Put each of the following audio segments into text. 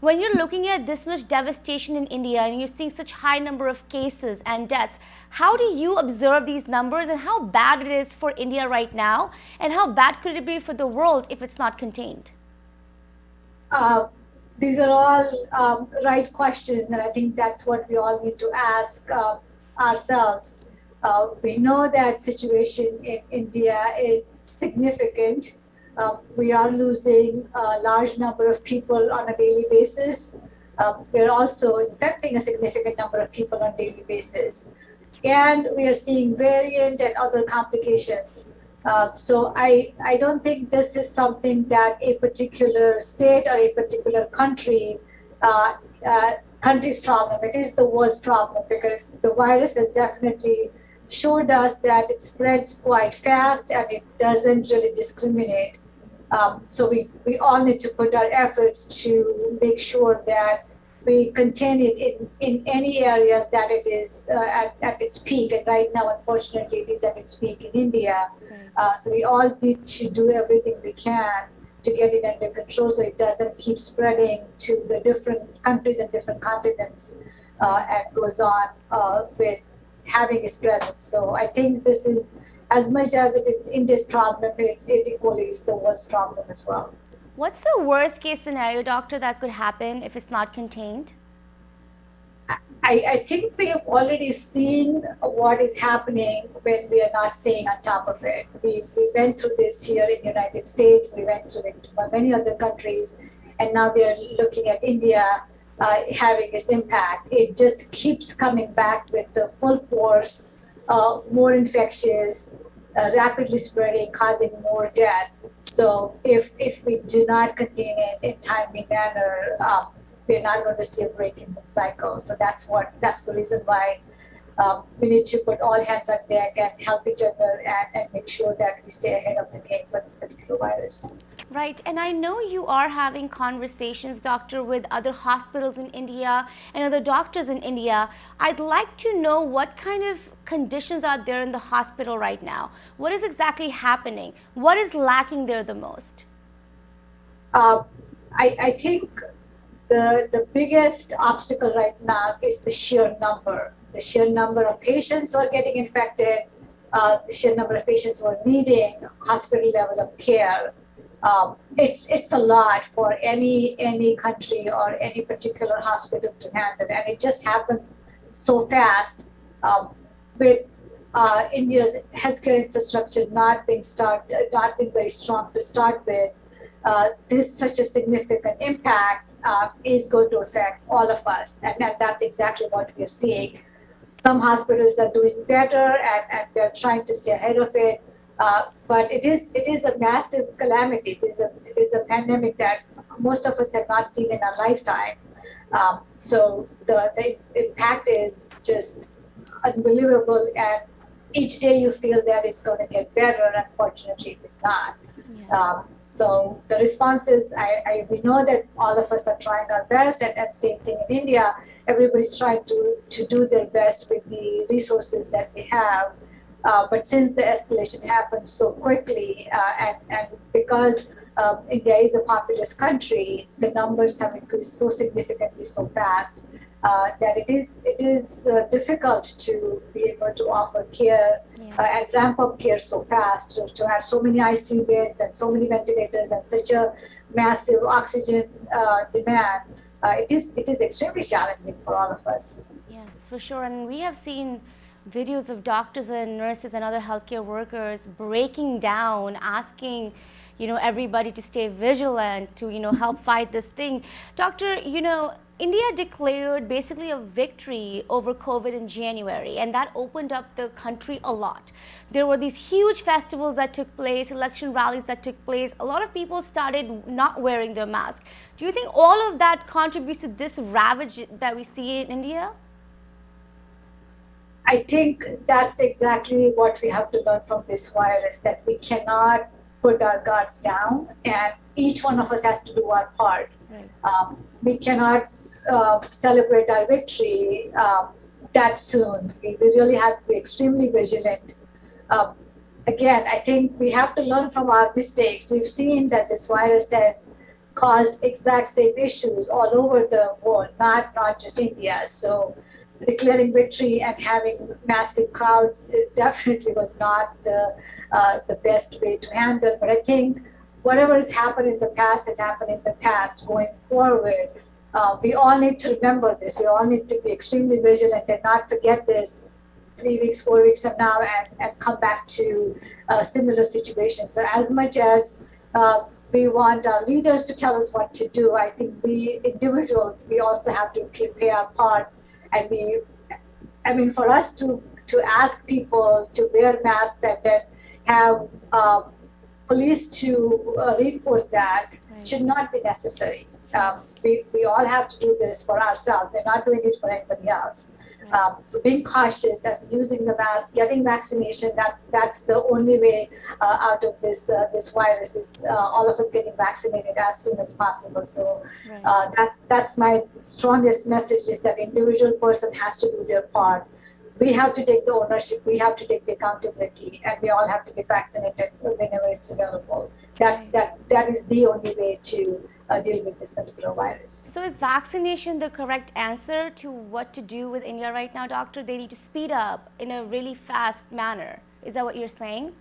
When you're looking at this much devastation in India and you're seeing such high number of cases and deaths, how do you observe these numbers and how bad it is for India right now? And how bad could it be for the world if it's not contained? Uh, these are all right questions, and I think that's what we all need to ask ourselves. We know that situation in India is significant. We are losing a large number of people on a daily basis. We're also infecting a significant number of people on a daily basis. And we are seeing variant and other complications. So I don't think this is something that a particular state or a particular uh, country's problem. It is the world's problem because the virus has definitely showed us that it spreads quite fast and it doesn't really discriminate. So we all need to put our efforts to make sure that we contain it in any areas that it is at its peak. And right now, unfortunately, it is at its peak in India. So we all need to do everything we can to get it under control so it doesn't keep spreading to the different countries and different continents and goes on with having its presence. So I think this is, as much as it is India's problem, it equally is the world's problem as well. What's the worst case scenario, doctor, that could happen if it's not contained? I think we have already seen what is happening when we are not staying on top of it. We went through this here in the United States, we went through it by many other countries, and now we are looking at India having this impact. It just keeps coming back with the full force, more infectious, rapidly spreading, causing more death. So if we do not contain it in timely manner, we're not going to see a break in the cycle. So that's the reason why we need to put all hands on deck and help each other and make sure that we stay ahead of the game for this particular virus. Right, and I know you are having conversations, doctor, with other hospitals in India and other doctors in India. I'd like to know what kind of conditions are there in the hospital right now. What is exactly happening? What is lacking there the most? I think the biggest obstacle right now is the sheer number of patients who are getting infected, the sheer number of patients who are needing hospital level of care. It's a lot for any country or any particular hospital to handle, and it just happens so fast with India's healthcare infrastructure not being very strong to start with. This such a significant impact is going to affect all of us, and that's exactly what we're seeing. Some hospitals are doing better and they're trying to stay ahead of it. But it is a massive calamity. It is a pandemic that most of us have not seen in our lifetime. So the impact is just unbelievable, and each day you feel that it's going to get better. Unfortunately, it is not. Yeah. So the response is, we know that all of us are trying our best, and same thing in India. Everybody's trying to do their best with the resources that they have. But since the escalation happened so quickly, and because India is a populous country, the numbers have increased so significantly so fast that it is difficult to be able to offer care and ramp up care so fast, to have so many ICU beds and so many ventilators and such a massive oxygen demand. It is extremely challenging for all of us. Yes, for sure. And we have seen videos of doctors and nurses and other healthcare workers breaking down, asking, everybody to stay vigilant, to, help fight this thing. Doctor, India declared basically a victory over COVID in January, and that opened up the country a lot. There were these huge festivals that took place, election rallies that took place. A lot of people started not wearing their mask. Do you think all of that contributes to this ravage that we see in India? I think that's exactly what we have to learn from this virus, that we cannot put our guards down, and each one of us has to do our part. Right. We cannot celebrate our victory that soon. We really have to be extremely vigilant. Again, I think we have to learn from our mistakes. We've seen that this virus has caused exact same issues all over the world, not just India. So declaring victory and having massive crowds, it definitely was not the best way to handle. But I think whatever has happened in the past has happened in the past. Going forward, we all need to remember this. We all need to be extremely vigilant and not forget this 3 weeks, 4 weeks from now, and come back to similar situations. So as much as we want our leaders to tell us what to do, I think we individuals, we also have to play our part. And for us to ask people to wear masks and then have police to reinforce that should not be necessary. We all have to do this for ourselves. We're not doing it for anybody else. So being cautious and using the mask, getting vaccination, that's the only way out of this virus is all of us getting vaccinated as soon as possible. So that's my strongest message, is that individual person has to do their part. We have to take the ownership, we have to take the accountability, and we all have to get vaccinated whenever it's available. That is the only way to deal with this particular virus. So is vaccination the correct answer to what to do with India right now, doctor? They need to speed up in a really fast manner. Is that what you're saying?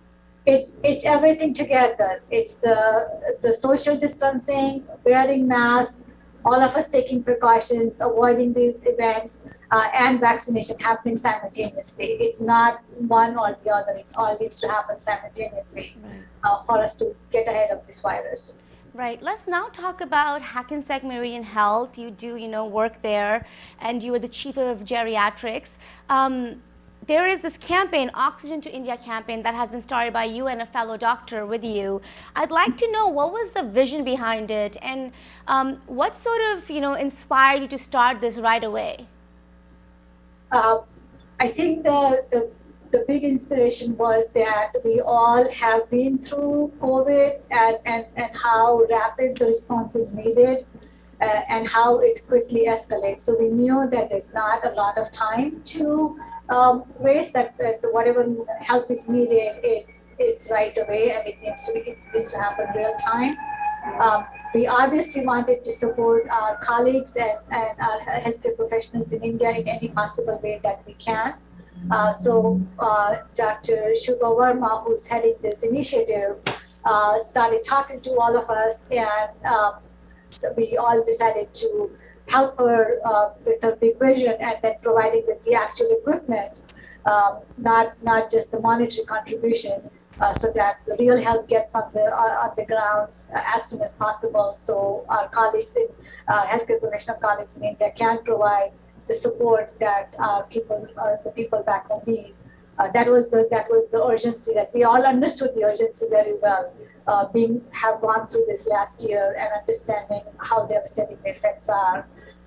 It's everything together. It's the social distancing, wearing masks, all of us taking precautions, avoiding these events, and vaccination happening simultaneously. It's not one or the other. It all needs to happen simultaneously for us to get ahead of this virus. Right. Let's now talk about Hackensack Meridian Health. You do, work there, and you are the chief of geriatrics. There is this campaign, Oxygen to India campaign, that has been started by you and a fellow doctor with you. I'd like to know, what was the vision behind it, and what sort of, inspired you to start this right away? I think the big inspiration was that we all have been through COVID and how rapid the response is needed and how it quickly escalates. So we knew that there's not a lot of time to waste, that whatever help is needed, it's right away, and it needs to happen real time. We obviously wanted to support our colleagues and our healthcare professionals in India in any possible way that we can. So Dr. Shubha Verma, who's heading this initiative, started talking to all of us, and so we all decided to help her with her big vision, and then providing with the actual equipment, not just the monetary contribution, so that the real help gets on the grounds as soon as possible. So our colleagues in healthcare professional colleagues in India can provide the support that the people back home need. That was the urgency, that we all understood the urgency very well, have gone through this last year and understanding how devastating the effects are.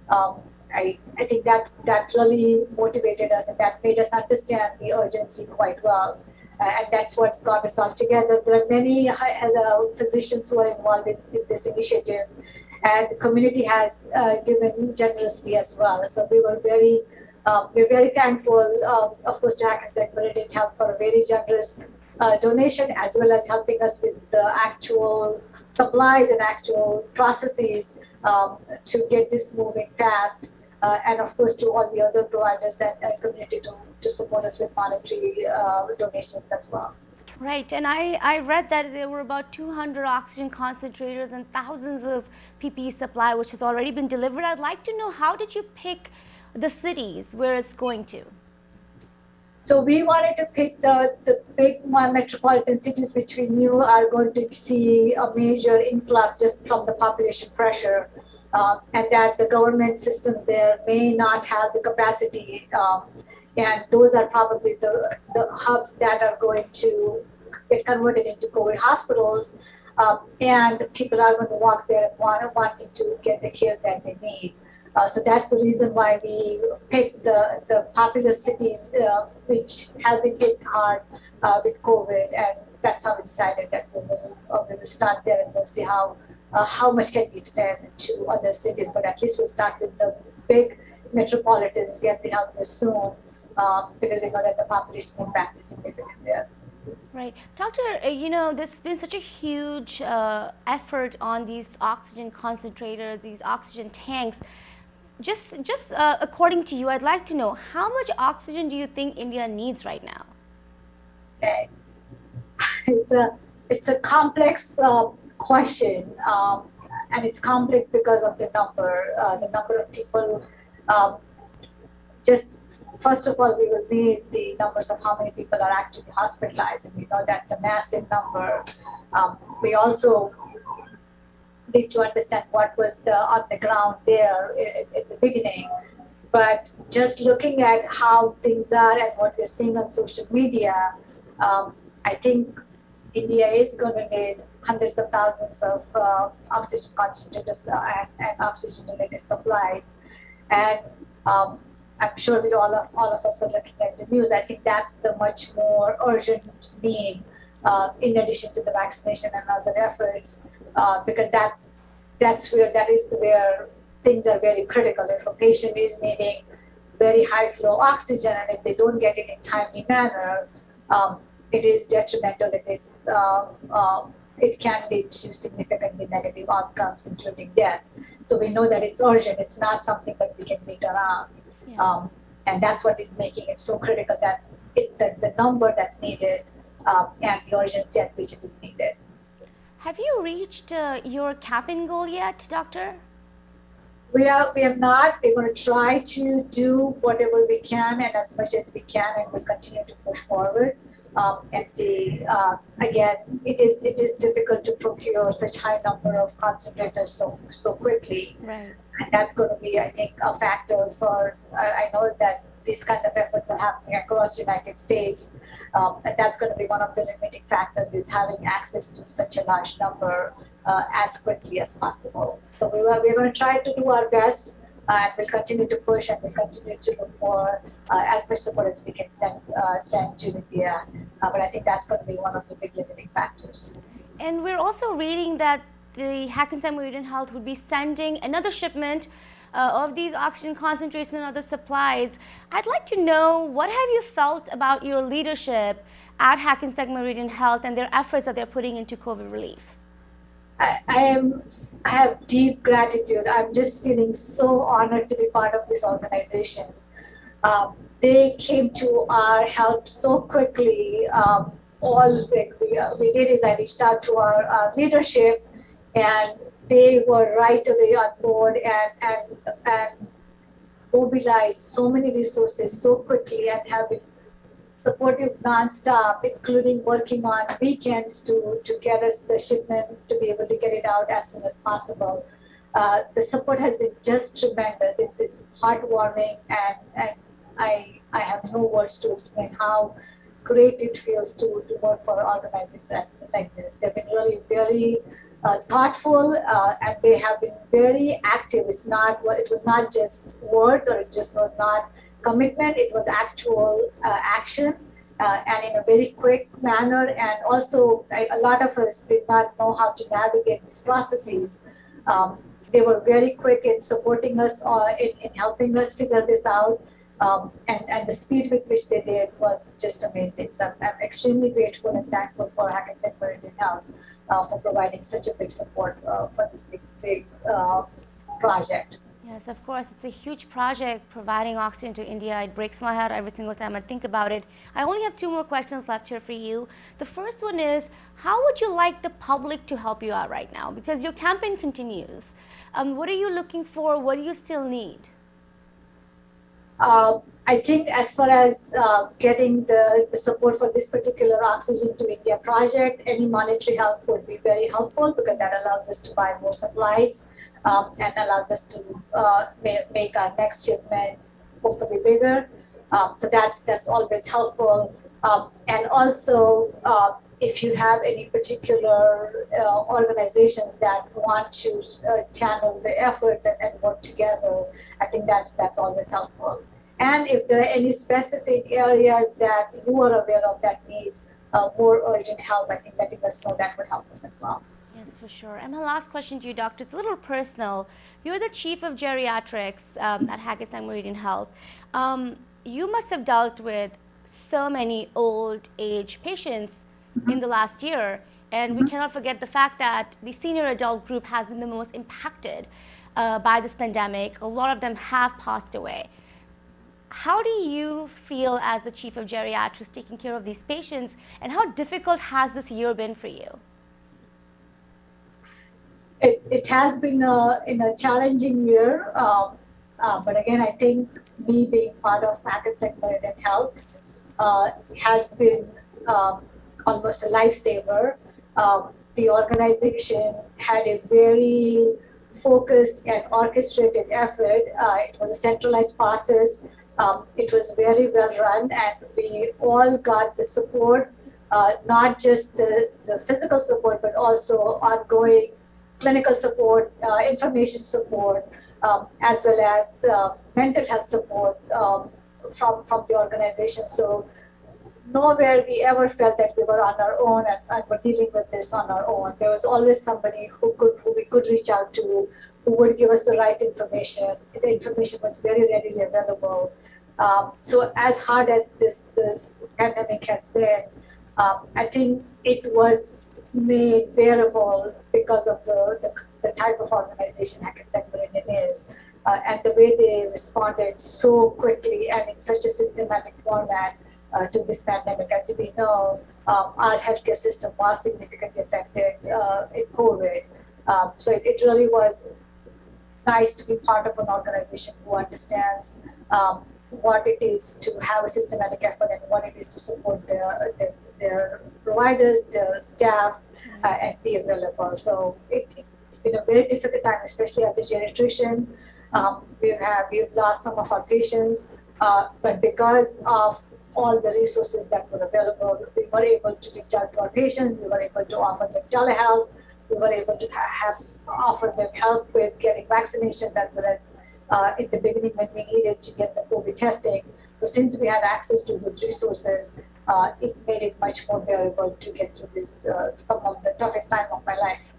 I think that really motivated us, and that made us understand the urgency quite well. And that's what got us all together. There are many physicians who are involved in this initiative, and the community has given generously as well. So we're very thankful, of course, to Hackensack Meridian Health for a very generous donation, as well as helping us with the actual supplies and actual processes to get this moving fast. And of course, to all the other providers and community to support us with monetary donations as well. Right, and I read that there were about 200 oxygen concentrators and thousands of PPE supply, which has already been delivered. I'd like to know, how did you pick the cities where it's going to? So we wanted to pick the big metropolitan cities, which we knew are going to see a major influx just from the population pressure, and that the government systems there may not have the capacity. And those are probably the hubs that are going to get converted into COVID hospitals, and people are going to walk there and wanting to get the care that they need. So that's the reason why we picked the populous cities which have been hit hard with COVID, and that's how we decided that we will start there, and we'll see how much can be extended to other cities. But at least we'll start with the big metropolitans, get the help there soon, because we know that the population impact is significant there. Right. Doctor, there's been such a huge effort on these oxygen concentrators, these oxygen tanks. Just according to you, I'd like to know how much oxygen do you think India needs right now? Okay. It's a complex question, and it's complex because of the number of people. Um, just first of all, we will need the numbers of how many people are actually hospitalized, and we know that's a massive number. We also need to understand what was on the ground there at the beginning. But just looking at how things are and what we're seeing on social media, I think India is going to need hundreds of thousands of oxygen concentrators and oxygen-related supplies. And I'm sure all of us are looking at the news. I think that's the much more urgent need, in addition to the vaccination and other efforts, because that is where things are very critical. If a patient is needing very high flow oxygen and if they don't get it in timely manner, it is detrimental. It can lead to significantly negative outcomes, including death. So we know that it's urgent. It's not something that we can beat around. Yeah. And that's what is making it so critical that the number that's needed, and the urgency at which it is needed. Have you reached your capping goal yet, Doctor? We are not. We're going to try to do whatever we can and as much as we can, and we'll continue to push forward, and see. Again, it is difficult to procure such high number of concentrators so quickly. Right. And that's going to be, I think, a factor for. I know that these kind of efforts are happening across the United States, and that's going to be one of the limiting factors is having access to such a large number as quickly as possible. So we're going to try to do our best, and we'll continue to push, and we'll continue to look for as much support as we can send to India. But I think that's going to be one of the big limiting factors. And we're also reading that the Hackensack Meridian Health would be sending another shipment of these oxygen concentrators and other supplies. I'd like to know, what have you felt about your leadership at Hackensack Meridian Health and their efforts that they're putting into COVID relief? I have deep gratitude. I'm just feeling so honored to be part of this organization. They came to our help so quickly. All we did is I reached out to our leadership, and they were right away on board and mobilized so many resources so quickly and have been supportive nonstop, including working on weekends to get us the shipment to be able to get it out as soon as possible. The support has been just tremendous. It's heartwarming, and I have no words to explain how great it feels to work for organizations like this. They've been really very thoughtful, and they have been very active. It was not just words, or it just was not commitment. It was actual action, and in a very quick manner. And also, a lot of us did not know how to navigate these processes. They were very quick in supporting us, in helping us figure this out. And the speed with which they did was just amazing. So I'm extremely grateful and thankful for Hackensack Meridian Health for providing such a big support for this big project. Yes, of course. It's a huge project providing oxygen to India. It breaks my heart every single time I think about it. I only have 2 more questions left here for you. The first one is, how would you like the public to help you out right now? Because your campaign continues. What are you looking for? What do you still need? I think as far as getting the support for this particular Oxygen to India project, any monetary help would be very helpful, because that allows us to buy more supplies, and allows us to make our next shipment hopefully bigger. So that's always helpful. And also, if you have any particular organizations that want to channel the efforts and work together, I think that's always helpful. And if there are any specific areas that you are aware of that need more urgent help, I think letting us know, that would help us as well. Yes, for sure. And my last question to you, Doctor, it's a little personal. You're the Chief of Geriatrics at Hackensack Meridian Health. You must have dealt with so many old age patients in the last year. And we cannot forget the fact that the senior adult group has been the most impacted by this pandemic. A lot of them have passed away. How do you feel as the chief of geriatrics taking care of these patients, and how difficult has this year been for you? It has been a challenging year, but again, I think me being part of Hackensack Meridian Health has been almost a lifesaver. The organization had a very focused and orchestrated effort. It was a centralized process. It was very well run, and we all got the support, not just the physical support, but also ongoing clinical support, information support, as well as mental health support from the organization. So nowhere we ever felt that we were on our own and were dealing with this on our own. There was always somebody who we could reach out to, who would give us the right information. The information was very readily available. So as hard as this pandemic has been, I think it was made bearable because of the type of organization Hackensack Meridian is, and the way they responded so quickly and in such a systematic format to this pandemic. As we know, our healthcare system was significantly affected in COVID. So it really was nice to be part of an organization who understands what it is to have a systematic effort and what it is to support their providers, their staff, and be available. So it's been a very difficult time, especially as a geriatrician. We've lost some of our patients, but because of all the resources that were available, we were able to reach out to our patients. We were able to offer them telehealth. We were able to offer them help with getting vaccinations, as well as in the beginning when we needed to get the COVID testing. So since we had access to those resources, it made it much more bearable to get through this some of the toughest time of my life.